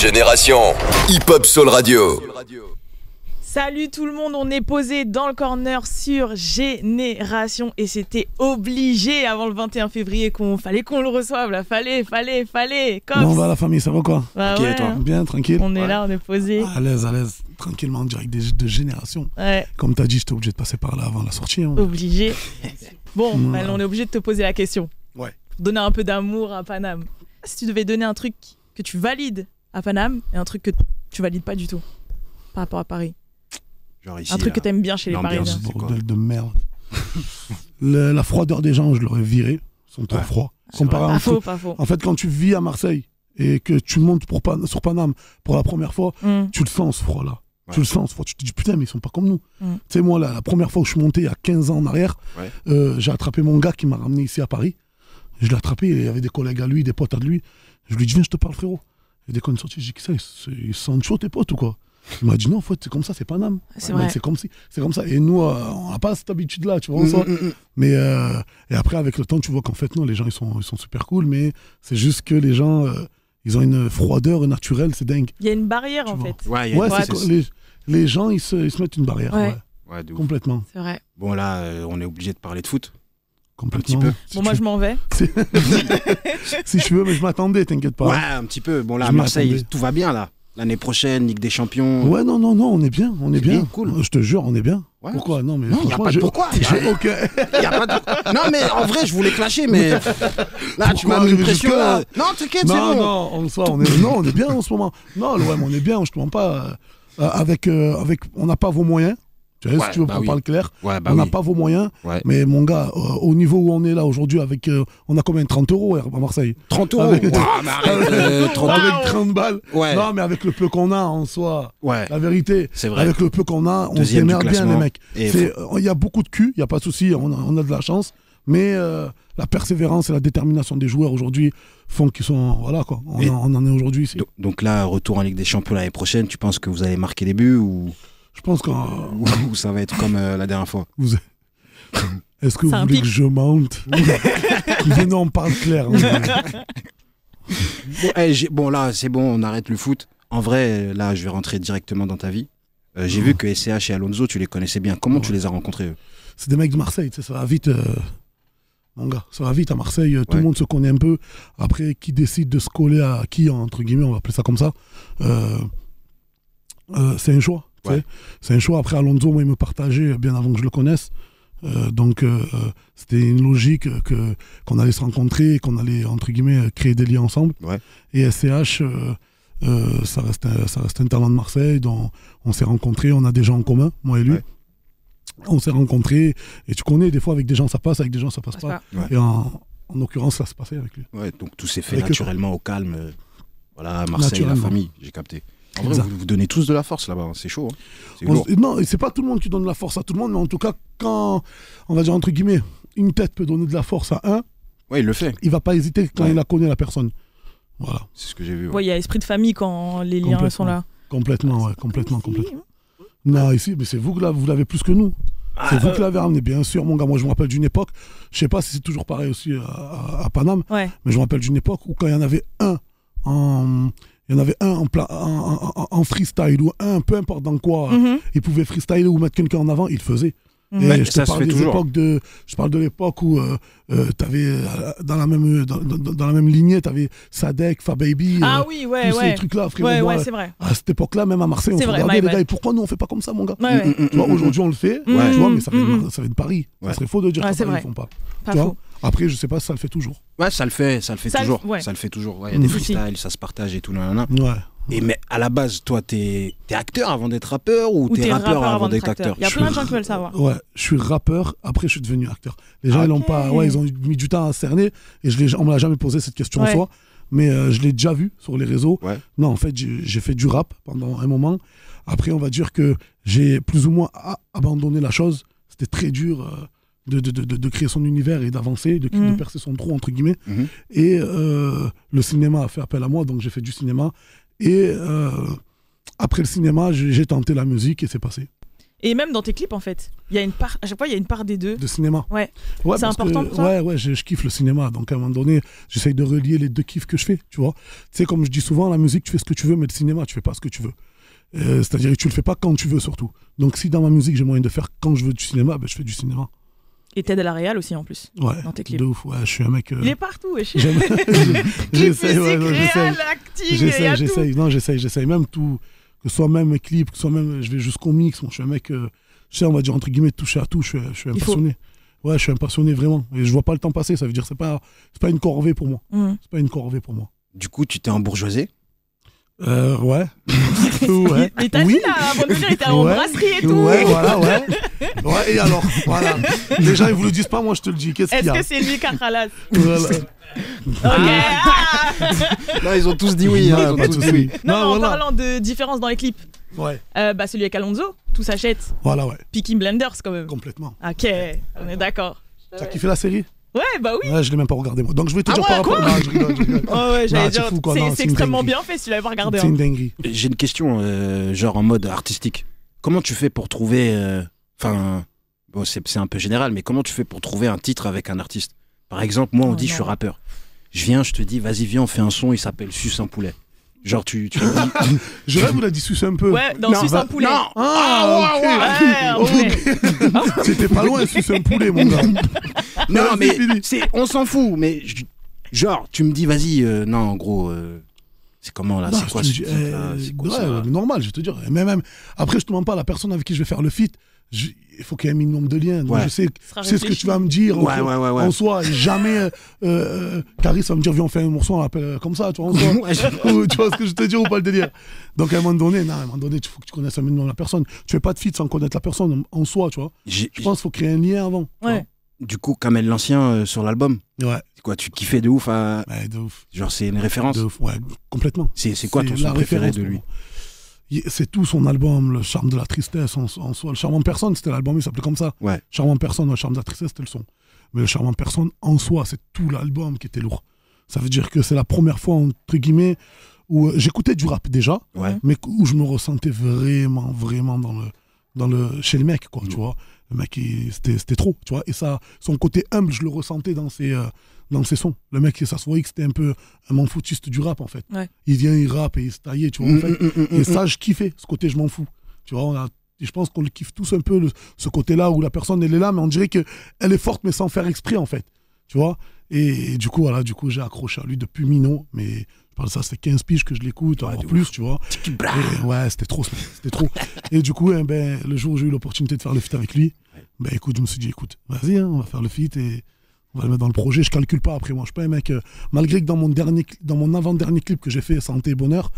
Génération Hip Hop Soul Radio. Salut tout le monde, on est posé dans le corner sur Génération et c'était obligé avant le 21 février fallait qu'on le reçoive là, fallait. Comment va la famille, ça va quoi? Bah Ok, ouais, toi? Bien, tranquille? On est là, on est posé. À l'aise, tranquillement, en direct de Génération. Ouais. Comme t'as dit, j'étais obligé de passer par là avant la sortie. Hein. Obligé. Bon, on est obligé de te poser la question. Ouais. Pour donner un peu d'amour à Paname. Si tu devais donner un truc que tu valides à Paname et un truc que tu valides pas du tout par rapport à Paris. Genre ici, un truc que t'aimes bien chez les Parisiens. Bordel de merde. La froideur des gens, je l'aurais viré. Ils sont trop froids. Pas faux. En fait, quand tu vis à Marseille et que tu montes sur Paname pour la première fois, tu le sens ce froid-là. Ouais. Tu le sens ce froid. Tu te dis putain, mais ils sont pas comme nous. Tu sais, moi, la première fois où je suis monté il y a 15 ans en arrière, j'ai attrapé mon gars qui m'a ramené ici à Paris. Je l'ai attrapé, il y avait des collègues à lui, des potes à lui. Je lui ai dit, viens, je te parle, frérot. Et dès qu'on est sorti, j'ai dit, qu'est-ce que c'est? Ils sentent chaud, tes potes ou quoi? Il m'a dit non, en fait, c'est comme ça, c'est Paname. C'est vrai. C'est comme ça. Et nous, on n'a pas cette habitude-là, tu vois. Mais et après, avec le temps, tu vois qu'en fait, non, les gens, ils sont super cool, mais c'est juste que les gens, ils ont une froideur naturelle, c'est dingue. Il y a une barrière, en fait. Les gens, ils se mettent une barrière. Ouais, complètement. C'est vrai. Bon, là, on est obligé de parler de foot. Complètement. Bon, moi, je m'en vais. Si je veux, mais je m'attendais, t'inquiète pas. Ouais, un petit peu. Bon, là, à Marseille, tout va bien, là. L'année prochaine, Ligue des Champions. Ouais, non, on est bien, Cool. Je te jure, on est bien. Ouais. Pourquoi? Non, mais il n'y a pas de pourquoi. Y a pas de... Non, mais en vrai, je voulais clasher, mais là, tu m'as mis une pression. Non, t'inquiète, c'est bon. Non, on est bien en ce moment. Non, l'OM, on est bien, je te mens pas. On n'a pas vos moyens. Tu vois, si tu veux qu'on parle clair, on n'a pas vos moyens, mais mon gars, au niveau où on est là aujourd'hui, on a combien? 30 € à Marseille? 30 € avec, 30 avec 30 balles. Ouais. Non, mais avec le peu qu'on a en soi, la vérité, c'est vrai. Avec le peu qu'on a, on se démerde bien, les mecs. Il y a beaucoup de cul, il n'y a pas de souci, on a de la chance, mais la persévérance et la détermination des joueurs aujourd'hui font qu'ils sont. Voilà quoi, on en est aujourd'hui ici. Donc là, retour en Ligue des Champions l'année prochaine, tu penses que vous allez marquer des buts ou... Je pense que ça va être comme la dernière fois. Est-ce que vous voulez que je monte? Venez, on parle clair. Bon, là, c'est bon, on arrête le foot. En vrai, là, je vais rentrer directement dans ta vie. J'ai vu que SCH et Alonso, tu les connaissais bien. Comment tu les as rencontrés, eux? C'est des mecs de Marseille, tu sais, ça va vite. Mon gars, ça va vite à Marseille. Tout le monde se connaît un peu. Après, qui décide de se coller à qui, entre guillemets, on va appeler ça comme ça. C'est un choix. C'est un choix. Après, Alonso, moi, il me partageait bien avant que je le connaisse. Donc, c'était une logique qu'on allait se rencontrer, qu'on allait, entre guillemets, créer des liens ensemble. Ouais. Et SCH, ça reste un talent de Marseille dont on s'est rencontrés. On a des gens en commun, moi et lui. Ouais. On s'est rencontrés. Et tu connais, des fois, avec des gens, ça passe, avec des gens, ça passe pas. Ouais. Et en l'occurrence, ça se passait avec lui. Ouais, donc, tout s'est fait naturellement au calme. Voilà, Marseille, la famille, j'ai capté. En vrai, vous donnez tous de la force là-bas, c'est chaud. Hein. C'est lourd. Non, c'est pas tout le monde qui donne de la force à tout le monde, mais en tout cas, quand, on va dire entre guillemets, une tête peut donner de la force à un, il le fait. Il va pas hésiter quand il la connaît, la personne. Voilà. C'est ce que j'ai vu. Il y a esprit de famille quand les liens sont là. Complètement. Non, ici, mais c'est vous que vous l'avez plus que nous. C'est vous qui l'avez ramené, bien sûr, mon gars. Moi, je me rappelle d'une époque, je sais pas si c'est toujours pareil aussi à Paname, mais je me rappelle d'une époque où quand il y en avait un en freestyle ou peu importe dans quoi, il pouvait freestyler ou mettre quelqu'un en avant, il le faisait. Et je parle de l'époque où t'avais dans la même lignée, t'avais Sadek, Fababy, tous ces trucs-là, frérot. Ouais, c'est vrai. À cette époque-là, même à Marseille, on se regardait, les gars, et pourquoi nous on fait pas comme ça, mon gars? Tu vois, aujourd'hui on le fait, tu vois, mais ça fait de Paris. Ça serait faux de dire que Paris, ils font pas. Tu vois? Après, je sais pas si ça le fait toujours. Ouais, ça le fait toujours. Ça le fait toujours. Il y a des freestyles, ça se partage et tout. Ouais. Mais à la base, toi, t'es acteur avant d'être rappeur ou t'es rappeur avant d'être acteur? Il y a plein de gens qui veulent savoir. Ouais, je suis rappeur, après je suis devenu acteur. Les gens, ils ont mis du temps à cerner et on me l'a jamais posé cette question en soi. Mais je l'ai déjà vu sur les réseaux. Ouais. Non, en fait, j'ai fait du rap pendant un moment. Après, on va dire que j'ai plus ou moins abandonné la chose. C'était très dur de créer son univers et d'avancer, de percer son trou, entre guillemets. Et le cinéma a fait appel à moi, donc j'ai fait du cinéma. Et après le cinéma, j'ai tenté la musique et c'est passé. Et même dans tes clips, en fait, il y a une part, à chaque fois, il y a une part des deux. De cinéma. Ouais. C'est important pour toi. Ouais, je kiffe le cinéma. Donc à un moment donné, j'essaye de relier les deux kiffs que je fais, tu vois. Tu sais, comme je dis souvent, la musique, tu fais ce que tu veux, mais le cinéma, tu fais pas ce que tu veux. C'est-à-dire que tu le fais pas quand tu veux, surtout. Donc si dans ma musique, j'ai moyen de faire quand je veux du cinéma, ben, je fais du cinéma. Et t'aides à la réal aussi, en plus. Ouais, dans tes clips. de ouf. Ouais, je suis un mec... Il est partout, wesh. J'essaye, j'essaye. J'essaye même tout, que ce soit même mes clips, que ce soit même... Je vais jusqu'au mix. Je suis un mec, je sais, on va dire, entre guillemets, toucher à tout. Je suis un passionné. Ouais, je suis un passionné, vraiment. Et je vois pas le temps passer. Ça veut dire, c'est pas une corvée pour moi. C'est pas une corvée pour moi. Du coup, tu t'es embourgeoisé? Ouais. Mais t'as dit là, avant de dire, il était en brasserie et tout. Ouais, voilà, ouais. Et alors, voilà. Les gens, ils vous le disent pas, moi je te le dis. Qu'est-ce qu'il y a? Est-ce que c'est lui qui a Khalas? Voilà. Là, ils ont tous dit oui. Non, en parlant de différence dans les clips. Ouais. Celui avec Alonso, tout s'achète. Voilà, ouais. Peaky Blinders, quand même. Complètement. Ok, on est d'accord. T'as kiffé la série? Ouais, bah oui. Ouais, je l'ai même pas regardé moi. Donc je vais te dire par rapport. Non, je rigole. Oh ouais, j'allais dire. C'est extrêmement bien fait si tu l'avais pas regardé. C'est une dinguerie. J'ai une question, genre en mode artistique. Comment tu fais pour trouver. Bon, c'est un peu général, mais comment tu fais pour trouver un titre avec un artiste? Par exemple, moi, on dit je suis rappeur. Je te dis, vas-y, viens, on fait un son, il s'appelle Suce un poulet. Genre, tu je rêve, vous l'a dit Suce un peu. Ouais, dans Suce un poulet. Non. C'était pas loin, Suce un poulet, mon gars. Non, mais on s'en fout. Mais genre, tu me dis, vas-y, non, en gros, c'est comment là? C'est quoi ça? Normal, je vais te dire. Même, après, je te demande pas, la personne avec qui je vais faire le feat, il faut qu'il y ait un minimum de liens. Donc je sais ce que tu vas me dire en soi. Jamais Caris va me dire, viens, on fait un morceau, on l'appelle comme ça, tu vois, tu vois ce que je te dis ou pas le délire. Donc à un moment donné, il faut que tu connaisses un minimum la personne. Tu fais pas de feat sans connaître la personne en soi, tu vois. Je pense qu'il faut créer un lien avant. Ouais. Du coup, Kamel l'Ancien sur l'album. Ouais. Quoi, tu kiffais de ouf à... Ouais, de ouf. Genre, c'est une référence. De ouf, ouais, complètement. C'est quoi ton son préféré de lui? C'est tout son album, le charme de la tristesse en soi. Le charme en personne, c'était l'album, il s'appelait comme ça. Ouais. Charme en personne, le charme de la tristesse, c'était le son. Mais le charme en personne en soi, c'est tout l'album qui était lourd. Ça veut dire que c'est la première fois, entre guillemets, où j'écoutais du rap déjà, mais où je me ressentais vraiment chez le mec, quoi, tu vois. Le mec, c'était trop, tu vois. Et ça, son côté humble, je le ressentais dans ses sons. Le mec, ça se voyait que c'était un peu un m'en foutiste du rap, en fait. Ouais. Il vient, il rappe et il se taillait, tu vois, en fait. Et ça, je kiffais, ce côté je m'en fous. Tu vois, je pense qu'on le kiffe tous un peu, ce côté-là où la personne, elle est là, mais on dirait qu'elle est forte, mais sans faire exprès, en fait. Tu vois. Et du coup, j'ai accroché à lui depuis Mino, mais je parle de ça, c'est 15 piges que je l'écoute, en plus, tu vois. Et, ouais, c'était trop. Et du coup, le jour où j'ai eu l'opportunité de faire le feat avec lui, écoute, je me suis dit, écoute, vas-y, on va faire le feat et on va le mettre dans le projet. Je calcule pas après, moi. Je suis pas un mec, malgré que dans mon avant-dernier clip que j'ai fait, Santé et Bonheur,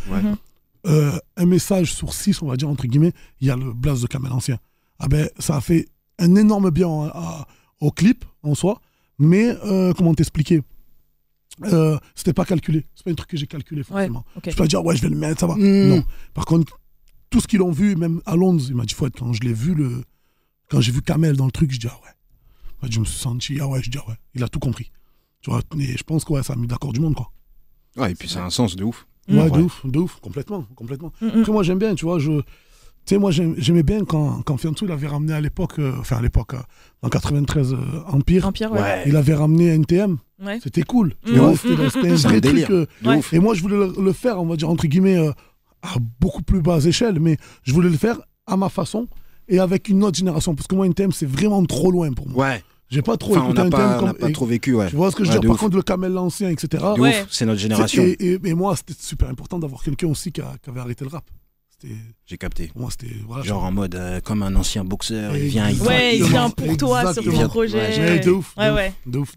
un message sur 6, on va dire, entre guillemets, il y a le blast de Kamel Ancien. Ça a fait un énorme bien au clip, en soi. Mais, comment t'expliquer, c'était pas calculé. C'est pas un truc que j'ai calculé, forcément. Je peux pas dire, je vais le mettre, ça va. Non. Par contre, tout ce qu'ils ont vu, même Alonso, il m'a dit, quand je l'ai vu, quand j'ai vu Kamel dans le truc, je dis, je me suis senti, il a tout compris. Tu vois, et je pense que ça a mis d'accord du monde, quoi. Ouais, et puis ça a un sens de ouf. Ouais, de ouf, complètement. Après, moi, j'aime bien, tu vois, moi, j'aimais bien quand Fianso, il avait ramené à l'époque, en 93, Empire, il avait ramené NTM. Ouais. C'était cool. C'était un vrai truc. Et moi, je voulais le faire, on va dire, entre guillemets, à beaucoup plus basse échelle, mais je voulais le faire à ma façon et avec une autre génération. Parce que moi, NTM, c'est vraiment trop loin pour moi. Ouais. J'ai pas trop écouté NTM. On n'a pas trop vécu, ouais. Tu vois ce que je veux dire? Par contre, le Kamel l'Ancien, etc. C'est notre génération. Et moi, c'était super important d'avoir quelqu'un aussi qui avait arrêté le rap. J'ai capté. Moi, genre en mode comme un ancien boxeur, il vient pour toi sur ton projet. De ouf.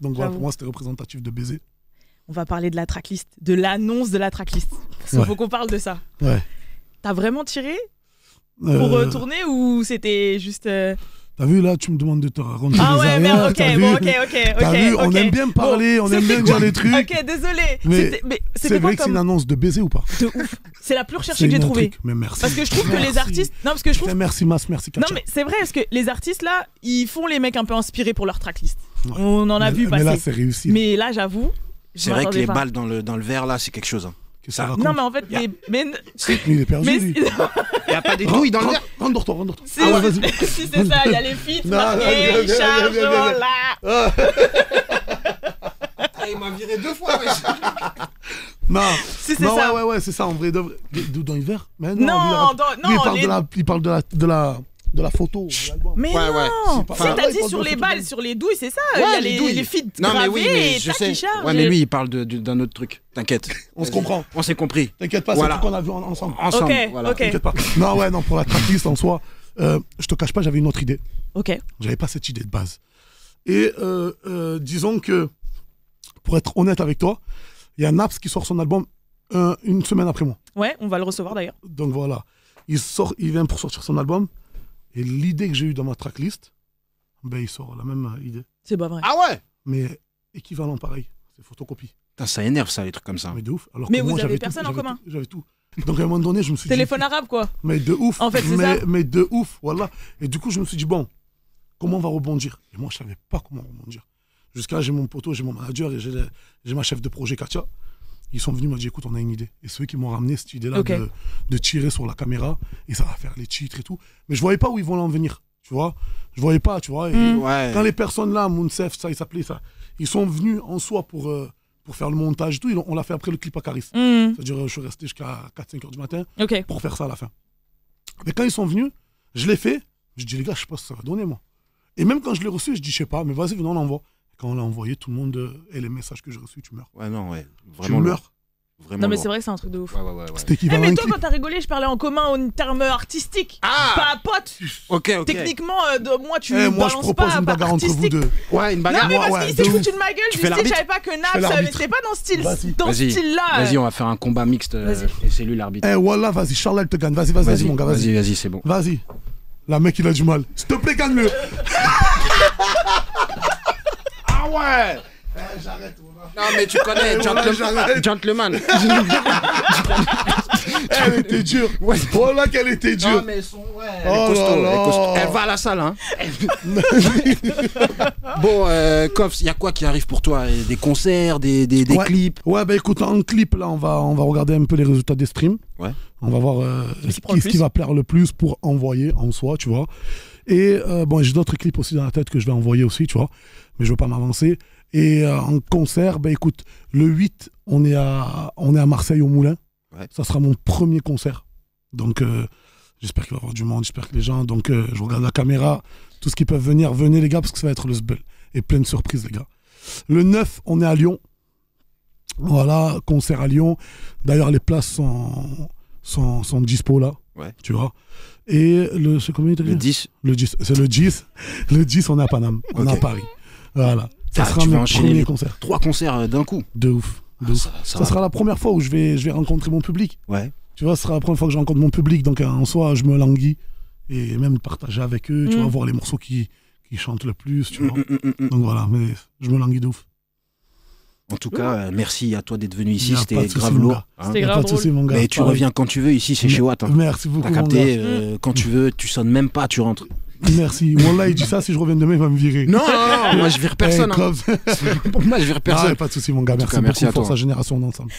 Donc voilà, pour moi, c'était représentatif de Baiser. On va parler de la tracklist, de l'annonce de la tracklist. Il faut qu'on parle de ça. Ouais. T'as vraiment tiré pour tourner ou c'était juste... T'as vu, là, tu me demandes de te raconter des arrières. Merde, ok. T'as vu, on aime bien parler, on aime bien dire les trucs. Ok, désolé. Mais c'est vrai que c'est une annonce de Baiser ou pas? De ouf. C'est la plus recherchée que j'ai trouvée. Mais merci. Parce que je trouve que les artistes... Non, parce que je trouve... Merci, merci. Non, mais c'est vrai, parce que les artistes, là, ils font les mecs un peu inspirés pour leur tracklist. Ouais. On en a vu passer. Mais là, c'est réussi. Mais là, j'avoue... C'est vrai que les balles dans le verre, là, c'est quelque chose. Hein. Qu'est-ce Ça- que ça raconte? Non, mais en fait, mais Il est perdu, lui. Il n'y a pas des douilles dans le verre. Rendors-toi, rendors-toi. Si, Ah ouais, vas-y. si c'est ça, il y a les feats Non, marqués, non, chargement non. là. Il m'a viré 2 fois, wesh. Non, Si c'est non, ça. ouais, c'est ça, en vrai. Dans les verres? Mais Non, lui, il non, parle les- il parle de la photo de l'album. Mais Ouais, ouais. non, C'est si pas- t'as Ouais, dit il sur parle les de balles, photo. sur les douilles, c'est ça. Ouais, Il y a les douilles. les feats Non, mais gravés oui, mais et je tac, sais. il charge. Ouais, mais lui, il parle d'un autre truc. T'inquiète. On se comprend. On s'est compris. T'inquiète pas, Voilà. c'est tout qu'on a vu ensemble. Ensemble. Ok, Voilà. ok. T'inquiète pas. Non, ouais, non, pour la tracklist en soi, je te cache pas, j'avais une autre idée. Ok. J'avais pas cette idée de base. Et disons que, pour être honnête avec toi, il y a Naps qui sort son album une semaine après moi. Ouais, on va le recevoir d'ailleurs. Donc voilà, il vient pour sortir son album. Et l'idée que j'ai eue dans ma tracklist, ben il sort la même idée. C'est pas vrai. Ah ouais. Mais équivalent pareil, c'est photocopie. Putain, ça énerve, ça, les trucs comme ça. Mais de ouf. Alors Mais que vous moi, avez j'avais personne en j'avais commun. J'avais tout. Donc à un moment donné, je me suis Téléphone dit. arabe, quoi. Mais de ouf. En fait, c'est ça. Mais de ouf, voilà. Et du coup, je me suis dit, bon, comment on va rebondir? Et moi, je savais pas comment rebondir. Jusqu'à là, j'ai mon poteau, j'ai mon manager et j'ai ma chef de projet, Katia. Ils sont venus, ils m'ont dit, écoute, on a une idée. Et ceux qui m'ont ramené cette idée-là Ok. de tirer sur la caméra, et ça va faire les titres et tout. Mais je voyais pas où ils vont en venir, tu vois. Je voyais pas, tu vois. Et Ouais. quand les personnes là, Mounsef, ça, il s'appelait ça, ils sont venus en soi pour faire le montage et tout. On l'a fait après le clip à Caris. Hmm. C'est-à-dire, je suis resté jusqu'à 4-5 heures du matin Ok. pour faire ça à la fin. Mais quand ils sont venus, je l'ai fait. Je dis, les gars, je sais pas ce que ça va donner, moi. Et même quand je l'ai reçu, je dis, je sais pas, mais vas-y, venons, on l'envoie. Quand on l'a envoyé, tout le monde, et les messages que j'ai reçus, tu meurs. Ouais, non, ouais. Tu Vraiment. meurs. Vraiment. Non, mais lourd. c'est vrai que c'est un truc de ouf. Ouais, ouais, ouais. C'était Eh, équivalent à mais un toi, clip. quand t'as rigolé, je parlais en commun en termes artistiques. Ah Pas pote. Ok, ok. Techniquement, moi, tu Eh, moi, balances je propose pas une bagarre entre vous artistique. deux. Ouais, une Non, bagarre. mais parce ouais, qu'il de s'est ouf. foutu de ma gueule, Tu je fais disais, je l'arbitre savais pas que fais Naps l'arbitre. n'était pas dans ce style, Vas-y. dans ce Vas-y. style-là. Vas-y, on va faire un combat mixte Vas-y. et c'est lui l'arbitre. Eh, voilà, vas-y, Charles, elle te gagne. Vas-y, mon gars, vas-y. Vas-y, c'est bon. Vas-y. La mec, il a du mal. S'il te plaît, gagne-le. Ah ouais. J'arrête, Non, mais tu connais, j'arrête. gentleman. Elle était dure. Ouais. Oh là qu'elle était Non, dure. mais elle est Oh costaud, là elle est là. costaud. Elle va à la salle, hein. Bon, Koffs, il y a quoi qui arrive pour toi? Des concerts, des Ouais. clips? Ouais, bah écoute, en clip, là, on va regarder un peu les résultats des streams. Ouais. On va voir qui prend le ce qui plus. va plaire le plus pour envoyer en soi, tu vois. Et bon, j'ai d'autres clips aussi dans la tête que je vais envoyer aussi, tu vois. Mais je veux pas m'avancer. Et en concert, bah écoute, le 8, on est à Marseille au Moulin. Ouais. Ça sera mon premier concert. Donc, j'espère qu'il va y avoir du monde, j'espère que les gens. Donc, je regarde la caméra. Tout ce qui peuvent venir, venez les gars, parce que ça va être le sbel. Et plein de surprises, les gars. Le 9, on est à Lyon. Voilà, concert à Lyon. D'ailleurs, les places sont dispo là. Ouais. Tu vois. Et c'est combien t'as dit Le 10. Le 10, c'est le 10. Le 10, on est à Paname. On est Ok. à Paris. Voilà. Ça Ah, sera tu vas mon enchaîner premier les concert. 3 concerts d'un coup. De ouf. De ouf. Ça sera la première fois où je vais rencontrer mon public. Ouais. Tu vois, ce sera la première fois que je rencontre mon public. Donc, en soi, je me languis. Et même partager avec eux, tu vois, voir les morceaux qui chantent le plus, tu vois. Donc voilà, mais je me languis de ouf. En tout cas, merci à toi d'être venu Y ici. a pas C'était de souci, grave mon lourd. gars. hein. C'était Y a grave pas de drôle. souci, mon gars. Mais tu Pareil. reviens quand tu veux ici chez Watt. Hein. Merci beaucoup, T'as mon capté, gars. quand tu veux, tu sonnes même pas, tu rentres. Merci. Wallah, il dit ça, si je reviens demain, il va me virer. Non, moi je vire personne. Eh, hein. grave. Moi je vire Ah, personne. pas de souci, mon gars. En tout Merci cas, merci beaucoup à pour toi. sa génération d'ensemble.